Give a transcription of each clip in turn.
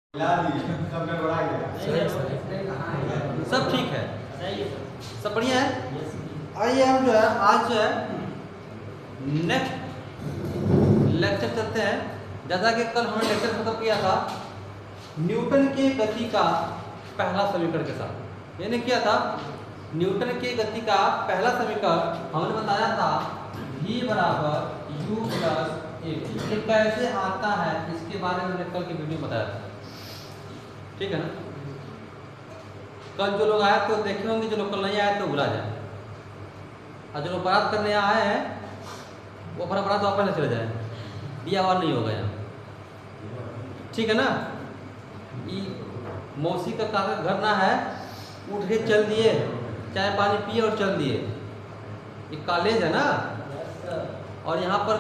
सब ठीक है, सब बढ़िया है। आइए हम जो है आज जो है नेक्स्ट लेक्चर चलते हैं। जैसा कि कल हमने लेक्चर खत्म किया था न्यूटन के गति का पहला समीकरण के साथ। मैंने किया था न्यूटन के गति का पहला समीकरण, हमने बताया था v बराबर u प्लस ए। ये कैसे आता है इसके बारे में मैंने कल की वीडियो में बताया था, ठीक है ना। कल जो लोग आए थे वो देखे होंगे, जो लोग कल नहीं आए तो भुला जाए, और जो लोग बारात करने आए हैं वो बारात वापस न चले जाए, दिया हुआ नहीं होगा यहाँ, ठीक है ना। मौसी का काका घर ना है, उठ के चल दिए, चाय पानी पिए और चल दिए। ये कॉलेज है ना, और यहाँ पर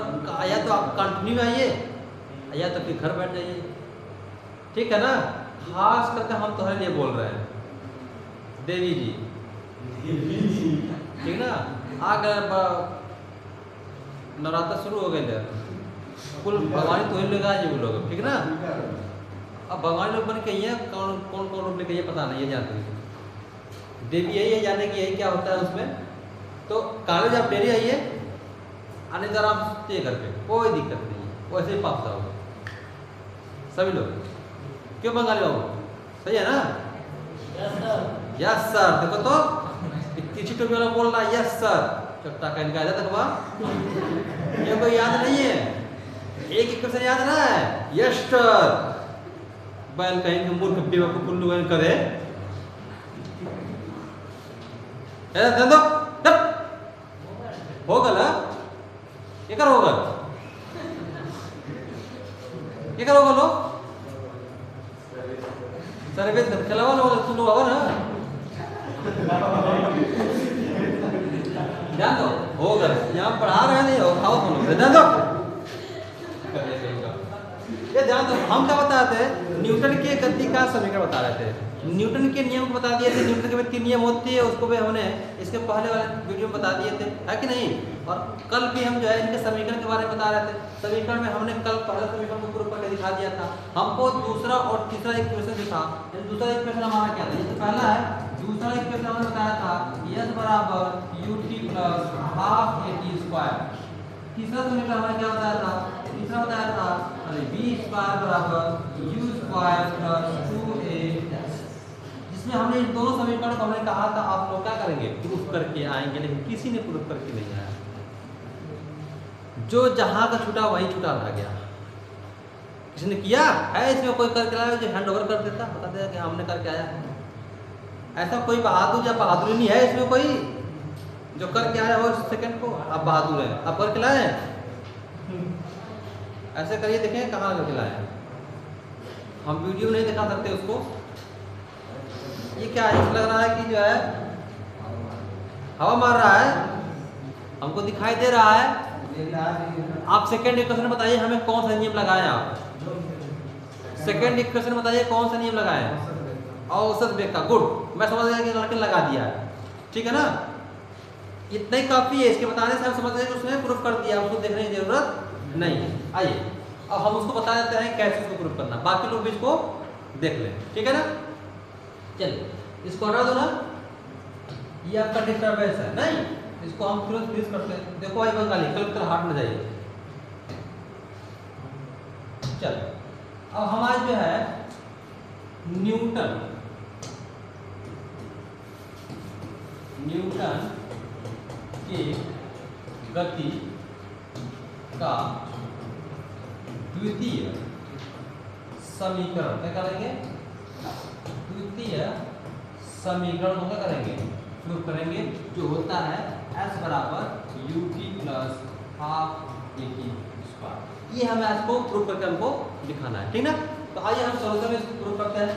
या तो आप कंटिन्यू आइए या तो फिर घर बैठ जाइए, ठीक है ना। खास करके हम तुम्हारे लिए बोल रहे हैं देवी जी, ठीक ना। आगे नवरात्र शुरू हो गए थे, कुल भगवानी तो लोग आज वो लोग, ठीक ना। अब भगवान लोग बन के ये कौन कौन कौन रूप लेके ये पता नहीं है, जानते हैं देवी यही है, जाने की यही क्या होता है उसमें। तो कॉलेज आप डेली आइए, आने जरा आप स्टे घर पे, कोई दिक्कत नहीं है, वैसे ही पास जाओगे सभी लोग। क्यों बंगाली बाबू, सही है ना? Yes sir. देखो तो तीसरी टोपी वाला बोल रहा है यस सर, चट्टा का इनका जाता हुआ ये कोई याद नहीं है, एक क्वेश्चन याद ना है यस सर। बैल कहीं के मूर्ख बेवकूफ कुल्लू बन करे दो हो गल ये कर होगा, ये कर होगा लो सर्वे खेलावा लो तुम लोग आओ ना, ध्यान दो होगा यहाँ पढ़ा रहे नहीं हो, खाओ तुम लोग ध्यान दो। ये ध्यान दो, हम क्या बता रहे थे, न्यूटन के गति का समीकरण बता रहे थे, न्यूटन के नियम को बता दिए थे। न्यूटन के गति के नियम होती है, उसको भी हमने इसके पहले वाले वीडियो में बता दिए थे, है कि नहीं। और कल भी हम जो है इनके समीकरण के बारे में बता रहे थे। समीकरण में हमने कल पहला समीकरण को प्रूव करके दिखा दिया था, हमको दूसरा और तीसरा इक्वेशन दिखा। दूसरा इक्वेशन हमारा क्या था, ये तो पहला है, दूसरा इक्वेशन हमने बताया था s बराबर ut प्लस हाफ at²। तीसरा समीकरण हमारा क्या बताया था, तीसरा बताया था अरे v² बराबर u² प्लस 2a, जिसमें हमने इन दोनों समीकरण को हमने कहा था आप लोग क्या करेंगे, प्रूफ करके आएंगे, लेकिन किसी ने प्रूफ करके नहीं आया। जो जहां का छूटा वही छूटा रह गया। किसी ने किया है इसमें, कोई करके लाया जो हैंड ओवर कर देता, बता देगा कि हमने करके आया है। ऐसा कोई बहादुर या बहादुरी नहीं है इसमें, कोई जो करके आया हो सेकंड को आप बहादुर है, आप करके लाए। ऐसे करिए, देखें कहाँ करके लाए, हम वीडियो नहीं दिखा सकते उसको। ये क्या है, लग रहा है कि जो है हवा मार रहा है, हमको दिखाई दे रहा है। आप सेकंड इक्वेशन बताइए हमें कौन सा नियम लगाए, आप सेकंड इक्वेशन बताइए कौन सा नियम लगाए, औसत वेग का। गुड, मैं समझ गया कि लड़के लगा दिया है, ठीक है ना। इतना ही काफी है, इसके बताने से हम समझ गए कि उसने प्रूफ कर दिया, उसको देखने की जरूरत नहीं है। आइए अब हम उसको बता देते हैं कैसे उसको प्रूफ करना, बाकी लोग भी इसको देख लें, ठीक है ना। चलिए इसको हटा दो ना, ये आपका डिस्टर्बेंस है नहीं, इसको हम तुरंत फिनिश करते हैं। देखो भाई बंगाली कल तरह हाथ में जाइए। चलो अब हमारा जो है न्यूटन के गति का द्वितीय समीकरण क्या करेंगे, द्वितीय समीकरण को क्या करेंगे, प्रूफ करेंगे, जो होता है s बराबर ut प्लस हाफ at²। ये हमें आज को प्रूफ करके हमको दिखाना है, ठीक ना। तो आइए हम सॉल्यूशन में इसको प्रूफ करते हैं,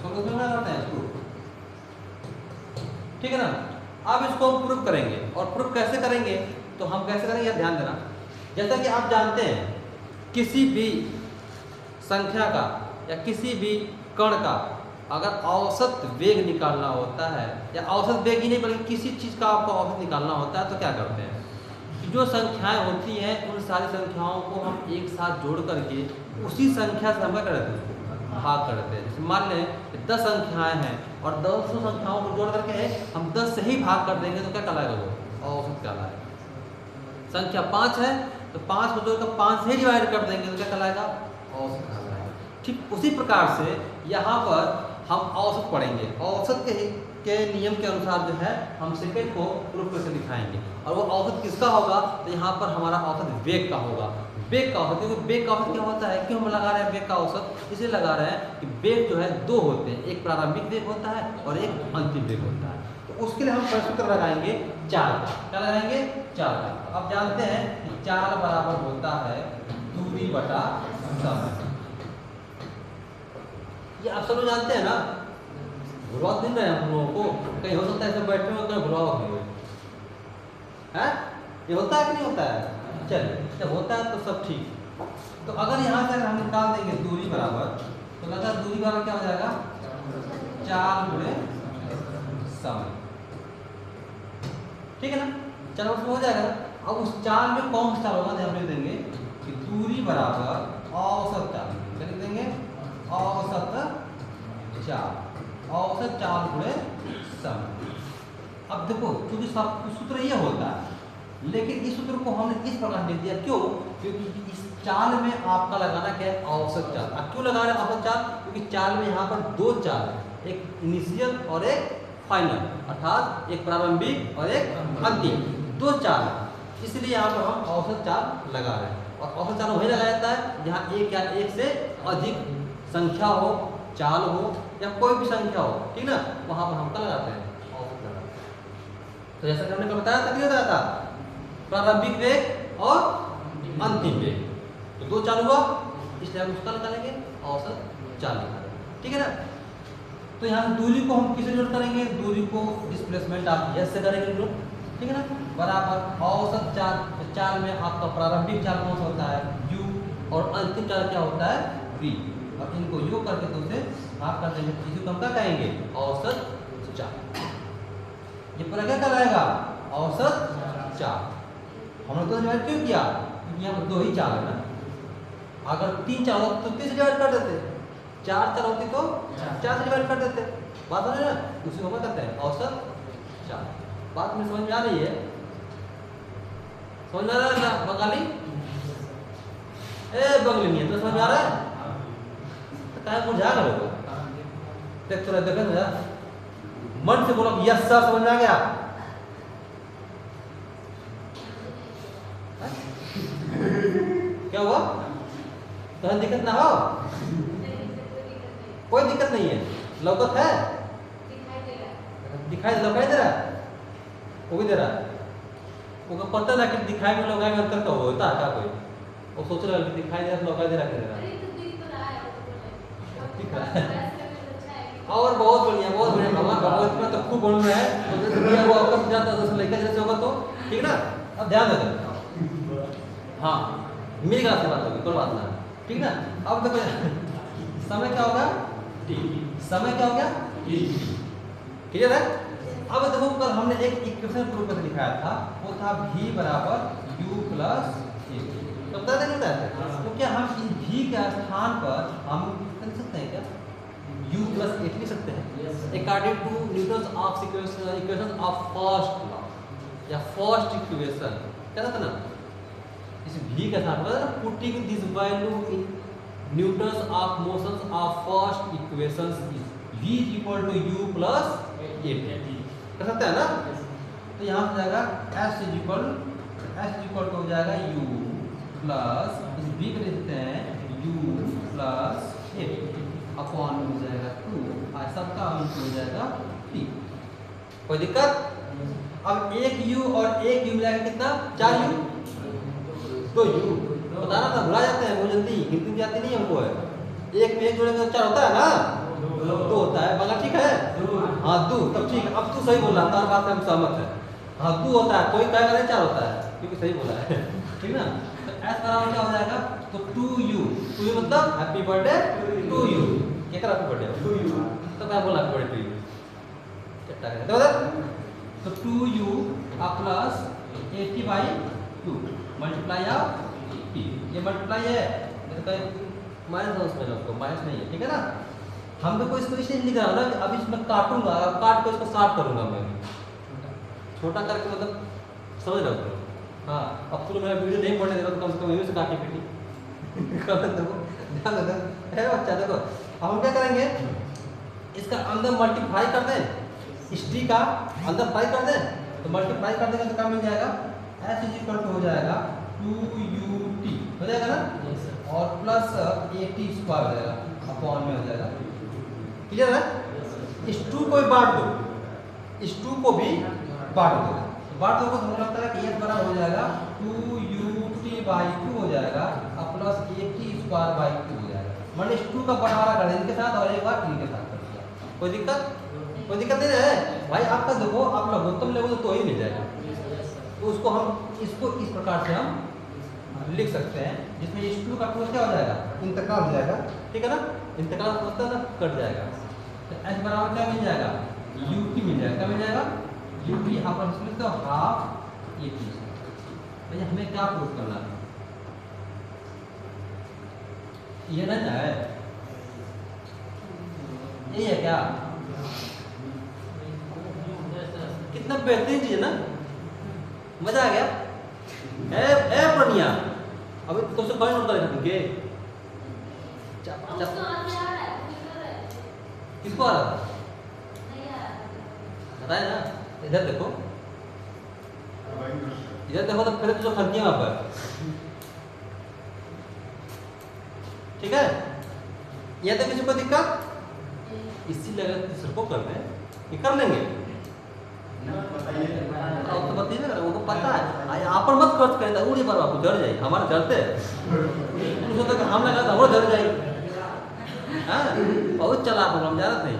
सॉल्यूशन में करते हैं प्रूफ, ठीक है ना। अब इसको हम प्रूफ करेंगे, और प्रूफ कैसे करेंगे, तो हम कैसे करेंगे यह ध्यान देना। जैसा कि आप जानते हैं किसी भी संख्या का या किसी भी कण का अगर औसत वेग निकालना होता है, या औसत वेग ही नहीं बल्कि किसी चीज का आपको औसत निकालना होता है, तो क्या करते हैं, जो संख्याएं होती हैं उन सारी संख्याओं को हम एक साथ जोड़ करके उसी संख्या से हम क्या करते हैं, उसको भाग करते हैं। जैसे मान लें 10 संख्याएं हैं और 200 संख्याओं को जोड़ करके हम 10 से ही भाग कर देंगे तो क्या कहलाएगा, वो औसत कहलाएगा। संख्या 5 है तो 5 को जोड़कर 5 से ही डिवाइड कर देंगे तो क्या कहलाएगा, औसत कहलाएगा। ठीक उसी प्रकार से यहाँ पर हम औसत पढ़ेंगे। औसत के नियम के अनुसार जो है हम सेकंड को रूप में से दिखाएंगे और वो औसत किसका होगा, तो यहाँ पर हमारा औसत वेग का होगा। वेग का औसत, क्योंकि वेग का औसत क्या होता है, क्यों हम लगा रहे हैं वेग का औसत, इसलिए लगा रहे हैं कि वेग जो है 2 होते हैं, एक प्रारंभिक वेग होता है और एक अंतिम वेग होता है। तो उसके लिए हम सूत्र लगाएंगे 4 का। क्या लगाएंगे, 4 का। अब जानते हैं कि 4 बराबर होता है दूरी बटा समय। ये आप सब लोग जानते हैं ना, भुलवा नहीं रहे हम लोगों को, कहीं हो सकता है ऐसे बैठे हुए कहीं भुलवा नहीं हुए है, ये होता है कि नहीं होता है। चलिए जब होता है तो सब ठीक। तो अगर यहाँ से हम निकाल देंगे दूरी बराबर, तो लगा दूरी बराबर क्या हो जाएगा, 4 गुणे समय। ठीक है ना, 4 उसमें हो जाएगा। अब उस 4 में कौन सा होगा, ध्यान में देंगे कि दूरी बराबर औसत 4, क्या लिख देंगे, औसत 4, औसत 4 गुणे समय। अब देखो क्योंकि सूत्र ये होता है, लेकिन इस सूत्र को हमने इस प्रकार लिख दिया, क्यों, क्योंकि इस चाल में आपका लगाना क्या है, औसत चाल। अब क्यों लगा रहे हैं औसत चाल, क्योंकि चाल में यहाँ पर 2 चाल है, एक इनिशियल और एक फाइनल, अर्थात एक प्रारंभिक और एक अंतिम, 2 चाल है, इसलिए यहाँ पर हम औसत चाल लगा रहे हैं। और औसत चाल वही लगाया जाता है जहाँ एक या एक से अधिक संख्या हो, चाल हो या कोई भी संख्या हो, ठीक ना, वहां पर हम क्या लगाते हैं, औसत लगाते हैं। तो जैसा कि हमने बताया था, बताया था प्रारंभिक वेग और अंतिम वेग, तो 2 चाल हुआ, इसलिए हम उसका निकालेंगे, औसत चाल निकालेंगे। ठीक है ना। तो यहाँ दूरी को हम किसे जोड़ करेंगे, दूरी को डिस्प्लेसमेंट आप एस से करेंगे लोग, ठीक है ना, बराबर औसत चाल। तो चाल में आपका प्रारंभिक चाल कौन सा होता है, u, और अंतिम चाल क्या होता है, v, और इनको योग करके तो उसे आप कर देंगे, इसी को हम क्या कहेंगे, औसत चाल। ये पूरा क्या कहलाएगा, औसत चाल। हमने तो डिवाइड क्यों किया, क्योंकि यहाँ पर 2 ही चाल है ना, अगर 3 चाल होती तो 3 से डिवाइड कर देते, 4 चाल होती तो 4 से डिवाइड कर देते, बात समझ रहे हैं, उसी को क्या कहते हैं, औसत चाल। बात में समझ में आ रही है, समझ में आ रहा है ना बंगाली, ए बंगली नहीं है तो समझ में आ रहा है, तो क्या बुझा करोगे, देख तो देखे ना, मन से बोलो यस सर, समझ में आ गया। क्या हुआ, तो दिक्कत ना हो, कोई दिक्कत नहीं है, लौकत है, दिखाई दे रहा है, वो भी दे रहा है, वो पता ना कि दिखाई में लौकाई में अंतर का होता है क्या, कोई वो सोच रहा है कि दिखाई दे रहा है, लौकाई दे रहा है, दिख रहा है। और बहुत बढ़िया भगवान भगवत में तो खूब बोल रहे हैं, तो वो आपका जाता है लड़का जैसे होगा तो ठीक ना। अब ध्यान दे दो, हाँ मेरी बात से बात होगी, कोई बात ना, ठीक ना। अब देखो समय क्या होगा, टी, समय क्या हो गया, क्लियर है। अब देखो कल हमने एक इक्वेशन के रूप में दिखाया था, वो था v बराबर u प्लस a, तो बता देंगे तो क्या हम इस v के स्थान पर हम लिख सकते हैं क्या, u प्लस a लिख सकते हैं, according to Newton of equation of first law या फर्स्ट इक्वेशन, क्या था ना, इस v के साथ मतलब putting this value in Newton of motion of first equations is v equal to u plus a, कर सकते हैं ना। तो यहाँ से जाएगा s इक्वल टू हो जाएगा u प्लस इस v को लिखते हैं u प्लस a अपॉन में हो जाएगा 2, और सबका अंश हो जाएगा 3। कोई दिक्कत। अब एक u और एक u मिलाकर कितना, 4 u, 2 u, बताना था, भुला जाते हैं बहुत जल्दी, गिनती जाती नहीं हमको है, एक में एक जोड़ेंगे तो 4 होता है ना, 2 होता है, बंगा ठीक है, हाँ 2, तब ठीक है, अब तू सही बोल रहा है, बात से हम सहमत है, हाँ 2 होता है, कोई कहेगा नहीं 4 होता है, क्योंकि सही बोला है, ठीक ना। तो s बराबर क्या हो जाएगा, तो 2u, 2u मतलब हैप्पी बर्थडे टू यू, क्या कर हैप्पी बर्थडे 2u, तो क्या बोला हैप्पी बर्थडे टू यू, क्या करें तो 2u plus 80/2 to multiply of T, ये मल्टीप्लाई है तो कहीं माइनस है उसमें, उसको माइनस नहीं है, ठीक है ना। हम तो इसको इसलिए लिख रहा हूँ ना कि अब इसमें काटूंगा, काट के इसको साफ करूंगा मैं, छोटा करके मतलब समझ रहा हूँ। हाँ अब तो मेरा वीडियो नहीं पढ़ने दे रहा तो कम से कम यहीं से काटी पीटी देखो है बच्चा। देखो अब हम क्या करेंगे, इसका अंदर मल्टीप्लाई कर दें, इस टी का अंदर फ्राई कर दें, तो मल्टीप्लाई कर देंगे तो क्या मिल जाएगा, एस इज इक्वल टू हो जाएगा 2ut हो जाएगा ना, और प्लस at स्क्वायर हो जाएगा अपॉन में हो जाएगा। क्लियर है। इस 2 को भी बांट दो, इस 2 को भी बांट दो, बांट दो तो मुझे लगता है कि ये बराबर हो जाएगा 2ut/2 हो जाएगा और प्लस at² हो जाएगा। मैंने इस 2 का बंटवारा कर दिया इनके साथ और एक बार इनके साथ कर दिया। कोई दिक्कत नहीं है भाई। आपका देखो आप लघुत्तम लेवल तो ही मिल जाएगा, तो उसको हम इसको इस प्रकार से हम लिख सकते हैं, जिसमें इस 2 का टू क्या हो जाएगा, इंतकाल हो जाएगा, ठीक है ना। इंतकाल होता है ना, कट जाएगा, तो h बराबर क्या मिल जाएगा, ut मिल जाएगा। क्या मिल जाएगा, ut आप इसमें तो हाफ at। भैया हमें क्या प्रूफ करना है, ये ना है, यही है क्या, कितना बेहतरीन चीज है ना, मजा आ गया। ए प्रणिया अभी तुमसे कौन नोट करेगा तुमके, किसको आ रहा था बताए ना। इधर देखो, इधर देखो तो फिर तो खर्ची वहां पर, ठीक है। यह तो किसी को दिक्कत, इसी लगा सर को कर दें, ये कर लेंगे। तो बताइए ना, वो तो पता है, आप पर मत खर्च करें, उड़ी पर आपको जड़ जाए, हमारे जड़ते हम लगा था वो जड़ जाए। हाँ बहुत चला हम जानत नहीं,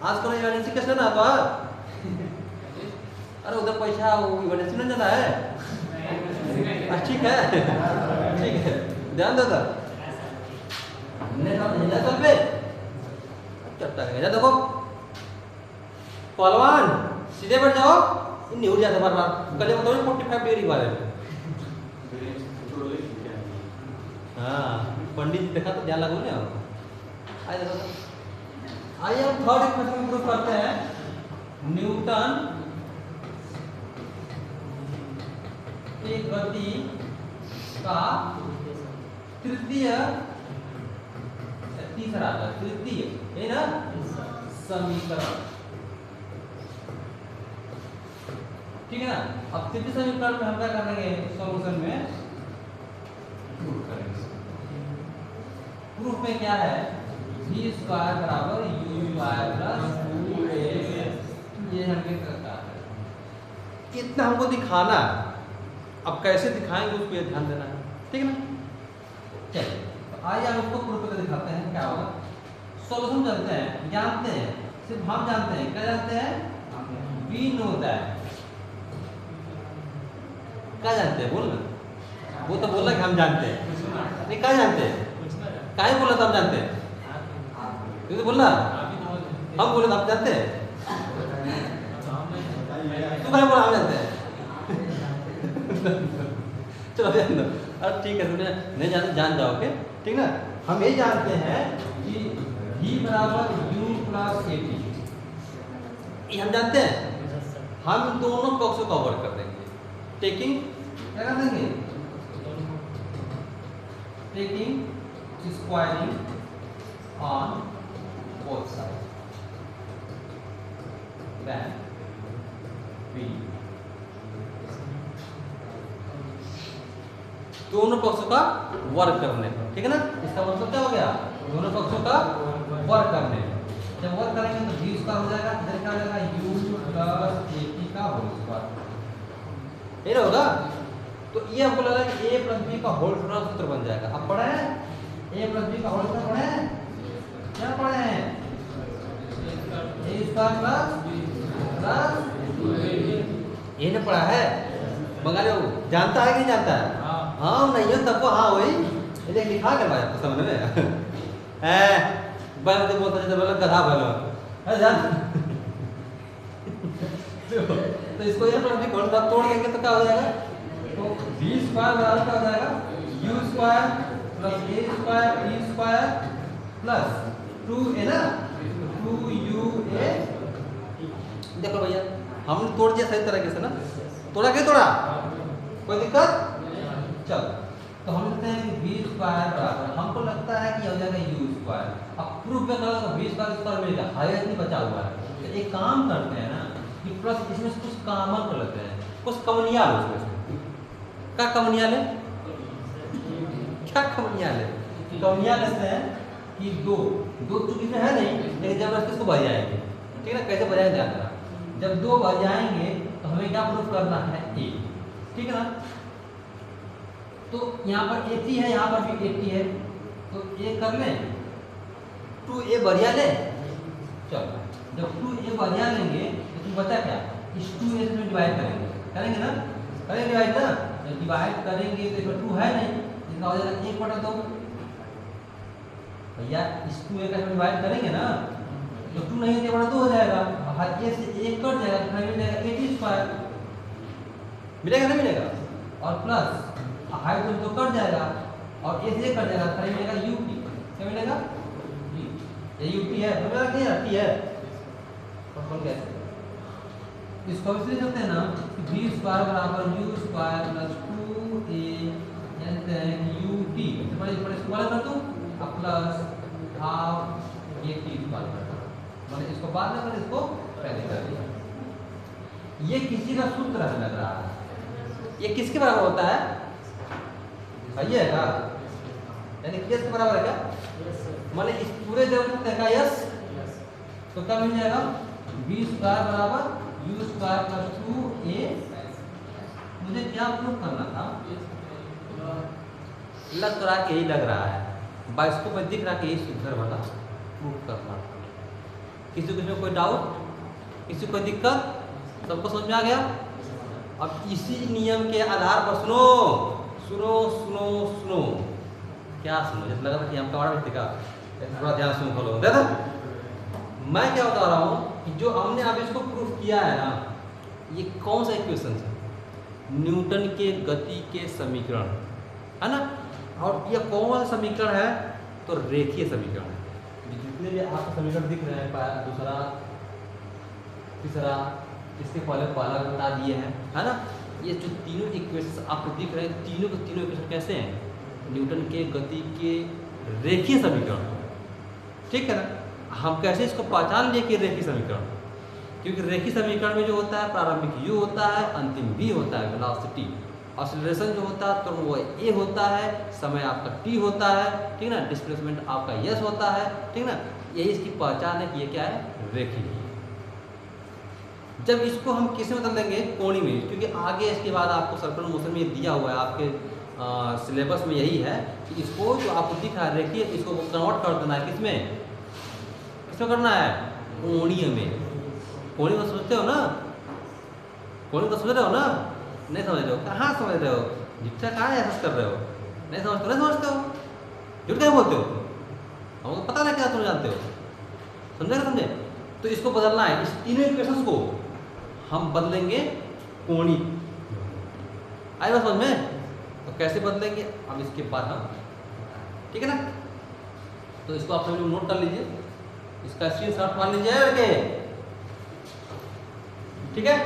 आज कल इमरजेंसी कैसे ना तो, अरे उधर पैसा वो इमरजेंसी नहीं जाना है, ठीक है ठीक है, ध्यान दो सर। चल पे चट्टा गया, देखो पहलवान सीधे बैठ जाओ, नहीं उड़ जाता बार बार। कल बताओ 45 डिग्री वाले, हाँ पंडित जी देखा तो ध्यान लगो ना। आइए देखो, आइए हम थर्ड इक्वेशन में प्रूफ करते हैं, न्यूटन की गति का तृतीय है ना समीकरण, ठीक है ना। अब तृतीय समीकरण में हम क्या करेंगे, सॉल्यूशन में प्रूफ करेंगे। प्रूफ में क्या है, v स्क्वायर बराबर u स्क्वायर प्लस 2a, ये हमने करता है। इतना हमको दिखाना, अब कैसे दिखाएंगे उसको ये ध्यान देना है, ठीक है ना। चलिए तो आइए हम उसको प्रूफ करके दिखाते हैं क्या होगा। सॉल्यूशन जानते हैं, जानते हैं, सिर्फ हम जानते हैं, क्या जानते हैं, वी नो दैट। क्या जानते हैं बोलना, वो तो बोला कि हम जानते हैं, नहीं क्या जानते हैं, क्या बोला था हम जानते हैं, तू तो बोलना हम बोले तो आप जानते हैं, तू क्या बोला हम जानते हैं चलो ध्यान दो, अब ठीक है तुमने नहीं जानते जान जाओगे, ठीक ना। हम यही जानते हैं कि v बराबर u प्लस at, ये हम जानते हैं। हम दोनों पक्षों का वर्क कर देंगे, टेकिंग क्या कर देंगे, taking squaring on both side, then v दोनों पक्षों का वर्क करने पर, ठीक है ना। इसका मतलब क्या हो गया, दोनों पक्षों का वर्क करने, जब वर्क करेंगे तो v स्क्वायर हो जाएगा, इधर क्या हो जाएगा u प्लस at का होल स्क्वायर, ये होगा। तो ये हमको लग रहा है कि a प्लस b का होल स्क्वायर सूत्र बन जाएगा। अब पढ़े हैं a प्लस b का होल स्क्वायर, पढ़े हैं क्या पढ़े हैं, a स्क्वायर प्लस ये ने पढ़ा है, बंगाली जानता है कि नहीं जानता है, हाँ नहीं है तब हाँ वही ये लिखा कर भाई आपको समझ में है, बैल तो बोलता जैसे बोला गधा भलो है जान तो इसको ये प्लस बी होल स्क्वायर तोड़ देंगे तो क्या हो जाएगा, तो बी स्क्वायर बराबर क्या हो जाएगा, you square plus A square T square plus 2a ना, 2ua। देखो भैया हमने तोड़ दिया सही तरीके से ना, तोड़ा क्या तोड़ा, कोई दिक्कत। चल तो हम लिखते हैं कि बी स्क्वायर बराबर, हमको लगता है कि हो जाएगा यू स्क्वायर। अब प्रूफ में करेंगे तो बी स्क्वायर स्क्वायर मिलेगा, हायर नहीं बचा हुआ है। तो एक काम करते हैं ना कि प्लस इसमें से कुछ कॉमन कर लेते हैं, कुछ कमनिया लो उसमें से। क्या कमनिया ले, क्या कमनिया ले, कमनिया लेते हैं कि दो चूंकि में है नहीं, लेकिन जब इसको भर जाएंगे, ठीक है ना, कैसे भजाएंगे ध्यान देना। जब दो भर जाएंगे तो हमें क्या प्रूफ करना है, ए, ठीक है ना। तो यहाँ पर 80 है, यहाँ पर भी 80 है, तो ए कर लें, 2a बढ़िया ले। चलो जब 2a बढ़िया लेंगे तो बचा क्या, इस 2a से डिवाइड करेंगे ना, करेंगे डिवाइड ना। जब डिवाइड करेंगे तो इसमें 2 है नहीं, इसका हो जाएगा 1/2 भैया। इस 2a का डिवाइड करेंगे ना तो 2 नहीं 1/2 हो जाएगा, और ए से 1 कट जाएगा तो हमें मिलेगा 80 स्क्वायर, मिलेगा ना, मिलेगा। और प्लस हाइट तो कट जाएगा और ए से कट जाएगा, तो मिलेगा यूटी, क्या मिलेगा, ये यूटी है, तो मेरा क्या टी है, और कैसे इसको इसलिए करते हैं ना कि बी स्क्वायर बराबर यू स्क्वायर प्लस 2a जानते हैं कि यूटी, तो मैं इसको वाला कर दूं अब प्लस हाफ ये टी स्क्वायर कर दूं, मैंने इसको बाद में कर, इसको पहले कर दिया। ये किसी का सूत्र है लग रहा है, ये किसके बराबर होता है, सही है क्या, यानी किस के बराबर है क्या, माने इस पूरे जब का यस, तो क्या मिल जाएगा, बी स्क्वायर बराबर यू स्क्वायर प्लस 2a। मुझे क्या प्रूफ करना था, लग तो रहा कि यही लग रहा है, बाइस्कोप में दिख रहा कि यही सुधर वाला प्रूफ करना। किसी को कोई डाउट, किसी को कोई दिक्कत, सबको समझ में आ गया। अब इसी नियम के आधार पर सुनो सुनो सुनो सुनो, क्या सुनो, जैसे लग रहा कि हम कमाड़ा व्यक्ति का, थोड़ा ध्यान सुन खोलो। देखो मैं क्या बता रहा हूँ कि जो हमने अब इसको प्रूफ किया है ना, ये कौन सा इक्वेशन है, न्यूटन के गति के समीकरण है ना। और ये कौन सा समीकरण है, तो रेखीय समीकरण है। जितने भी आपको समीकरण दिख रहे हैं, दूसरा तीसरा, इसके पहले पहला बता दिए हैं, है ना। ये जो तीनों इक्वेशन आपको दिख रहे हैं, तीनों के तीनों इक्वेशन कैसे हैं, न्यूटन के गति के रेखीय समीकरण, ठीक है ना। हम कैसे इसको पहचान लिए कि रेखीय समीकरण, क्योंकि रेखीय समीकरण में जो होता है प्रारंभिक u होता है, अंतिम v होता है, वेलोसिटी, एक्सीलरेशन जो होता है तो वो a होता है, समय आपका t होता है, ठीक है ना, डिस्प्लेसमेंट आपका s होता है, ठीक है ना। यही इसकी पहचान है कि ये क्या है, रेखीय। जब इसको हम किस में बदल देंगे, कोणीय में, क्योंकि आगे इसके बाद आपको सर्कुलर मोशन में दिया हुआ है, आपके सिलेबस में यही है कि इसको जो आपको दिख रहा है रेखीय, इसको कन्वर्ट कर देना है किसमें, किसमें करना है, कोणीय में। कोणीय में समझते हो ना, कोणीय तो समझ रहे हो ना, नहीं समझ रहे हो, कहाँ समझ रहे हो, जितना कहाँ ऐसा कर रहे हो, नहीं समझते हो, नहीं समझते हो, झूठ क्या बोलते हो, हमको पता नहीं क्या तुम जानते हो, समझे ना, समझे। तो इसको बदलना है, इस तीनों इक्वेशंस को हम बदलेंगे कोणीय, आए बात समझ में। तो कैसे बदलेंगे अब इसके बाद हम, ठीक है ना। तो इसको आप सभी नोट कर लीजिए, इसका स्क्रीनशॉट मार लीजिए लड़के, ठीक है।